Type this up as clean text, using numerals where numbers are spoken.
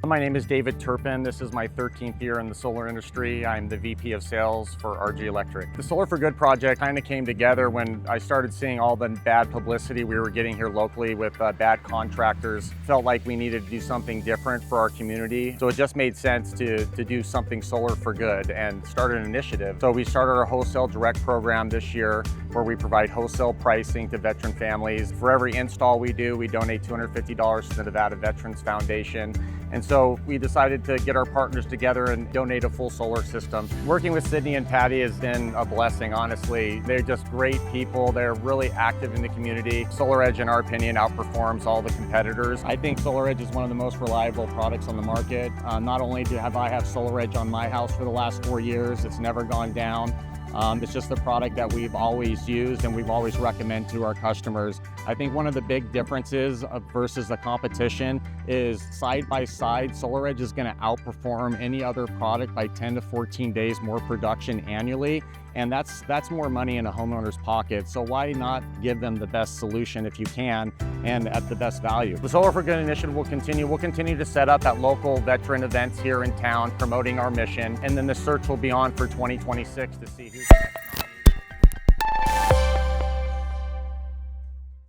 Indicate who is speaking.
Speaker 1: My name is David Turpin. This is my 13th year in the solar industry. I'm the VP of Sales for RG Electric. The Solar for Good project kind of came together when I started seeing all the bad publicity we were getting here locally with bad contractors. Felt like we needed to do something different for our community. So it just made sense to do something solar for good and start an initiative. So we started our wholesale direct program this year where we provide wholesale pricing to veteran families. For every install we do, we donate $250 to the Nevada Veterans Foundation. And so we decided to get our partners together and donate a full solar system. Working with Sydney and Patty has been a blessing, honestly. They're just great people. They're really active in the community. SolarEdge, in our opinion, outperforms all the competitors. I think SolarEdge is one of the most reliable products on the market. Not only have I had SolarEdge on my house for the last 4 years, it's never gone down. It's just the product that we've always used and we've always recommend to our customers. I think one of the big differences versus the competition is side by side, SolarEdge is going to outperform any other product by 10 to 14 days more production annually. And that's more money in a homeowner's pocket. So why not give them the best solution if you can and at the best value? The Solar for Good initiative will continue. We'll continue to set up at local veteran events here in town promoting our mission. And then the search will be on for 2026 to see who's